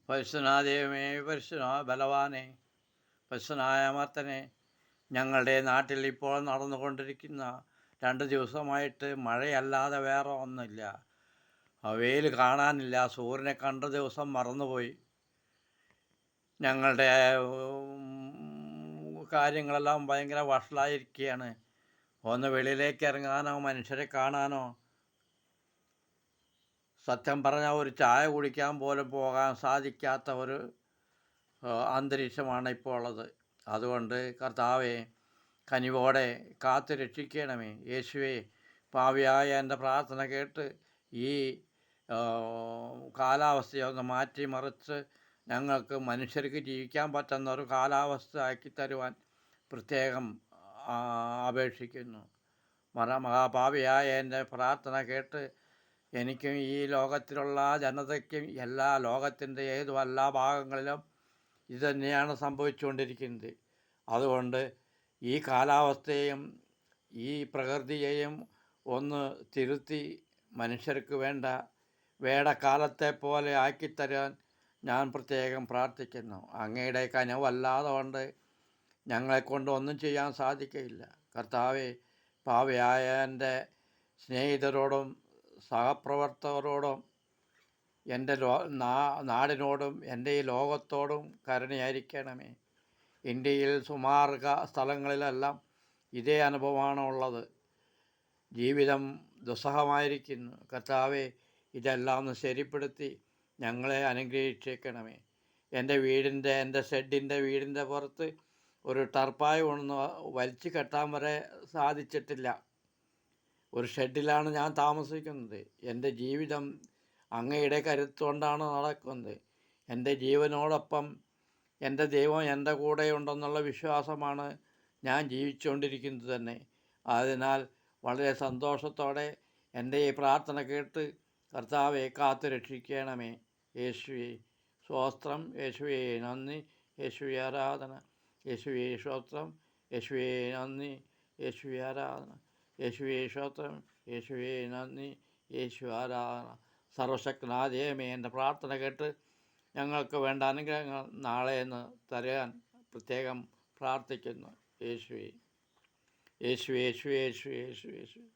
പരിശുദ്ധനായ പരിശുദ്ധ ബലവാനെ, പരിശുദ്ധനായ അമർത്തനെ, ഞങ്ങളുടെ നാട്ടിൽ ഇപ്പോൾ നടന്നുകൊണ്ടിരിക്കുന്ന 2 ദിവസമായിട്ട് മഴയല്ലാതെ വേറെ ഒന്നുമില്ല. വെയിൽ കാണാനില്ല. സൂര്യനെ കണ്ട ദിവസം മറന്നുപോയി. ഞങ്ങളുടെ കാര്യങ്ങളെല്ലാം ഭയങ്കര വഷളായിരിക്കുകയാണ്. ഒന്ന് വെളിയിലേക്ക് ഇറങ്ങാനോ മനുഷ്യരെ കാണാനോ, സത്യം പറഞ്ഞാൽ ഒരു ചായ കുടിക്കാൻ പോലും പോകാൻ സാധിക്കാത്ത ഒരു അന്തരീക്ഷമാണ് ഇപ്പോൾ ഉള്ളത്. അതുകൊണ്ട് കർത്താവെ, കനിവോടെ കാത്തു രക്ഷിക്കണമേ. യേശുവേ, പാപിയായ എൻ്റെ പ്രാർത്ഥന കേട്ട് ഈ കാലാവസ്ഥയൊന്ന് മാറ്റിമറിച്ച് ഞങ്ങൾക്ക് മനുഷ്യർക്ക് ജീവിക്കാൻ പറ്റുന്ന ഒരു കാലാവസ്ഥ ആക്കി തരുവാൻ പ്രത്യേകം അപേക്ഷിക്കുന്നു. മഹാപാപിയായ എൻ്റെ പ്രാർത്ഥന കേട്ട് എനിക്കും ഈ ലോകത്തിലുള്ള ജനതയ്ക്കും എല്ലാ ലോകത്തിൻ്റെ എല്ലാ ഭാഗങ്ങളിലും ഇത് തന്നെയാണ് സംഭവിച്ചുകൊണ്ടിരിക്കുന്നത്. അതുകൊണ്ട് ഈ കാലാവസ്ഥയെയും ഈ പ്രകൃതിയെയും ഒന്ന് തിരുത്തി മനുഷ്യർക്ക് വേടക്കാലത്തെ പോലെ ആക്കിത്തരാൻ ഞാൻ പ്രത്യേകം പ്രാർത്ഥിക്കുന്നു. അങ്ങയുടെ കനിവല്ലാതെ കൊണ്ട് ഞങ്ങളെക്കൊണ്ട് ഒന്നും ചെയ്യാൻ സാധിക്കുകയില്ല. കർത്താവെ, പാപിയായ എൻ്റെ സ്നേഹിതരോടും സഹപ്രവർത്തകരോടും എൻ്റെ നാടിനോടും എൻ്റെ ഈ ലോകത്തോടും കരുണയായിരിക്കണമേ. ഇന്ത്യയിൽ സുമാർഗ സ്ഥലങ്ങളിലെല്ലാം ഇതേ അനുഭവമാണ് ഉള്ളത്. ജീവിതം ദുസ്സഹമായിരിക്കുന്നു. കർത്താവെ, ഇതെല്ലാം ഒന്ന് ശരിപ്പെടുത്തി ഞങ്ങളെ അനുഗ്രഹിച്ചേക്കണമേ. എൻ്റെ ഷെഡിൻ്റെ വീടിൻ്റെ പുറത്ത് ഒരു ടർപ്പായ ഒന്ന് വലിച്ചു കെട്ടാൻ വരെ സാധിച്ചിട്ടില്ല. ഒരു ഷെഡിലാണ് ഞാൻ താമസിക്കുന്നത്. എൻ്റെ ജീവിതം അങ്ങയുടെ കരുത്തുകൊണ്ടാണ് നടക്കുന്നത്. എൻ്റെ ജീവനോടൊപ്പം എൻ്റെ ദൈവം എൻ്റെ കൂടെയുണ്ടെന്നുള്ള വിശ്വാസമാണ് ഞാൻ ജീവിച്ചുകൊണ്ടിരിക്കുന്നത് തന്നെ. അതിനാൽ വളരെ സന്തോഷത്തോടെ എൻ്റെ ഈ പ്രാർത്ഥന കേട്ട് കർത്താവെ കാത്തു രക്ഷിക്കണമേ. യേശുവേ സ്തോത്രം, യേശുവേ നന്ദി, യേശുവേ ആരാധന, യേശുവേ സ്തോത്രം, യേശുവേ നന്ദി, യേശുവേ ആരാധന, യേശുവേ സ്തോത്രം, യേശുവേ നന്ദി, യേശു ആരാധന. സർവശക്തനായ ദൈവമേ, എൻ്റെ പ്രാർത്ഥന കേട്ട് ഞങ്ങൾക്ക് വേണ്ട അനുഗ്രഹങ്ങൾ നാളെ എന്ന് തരാൻ പ്രത്യേകം പ്രാർത്ഥിക്കുന്നു. യേശുവേ യേശുവേ യേശുവേ യേശുവേ യേശുവേ യേശുവേ.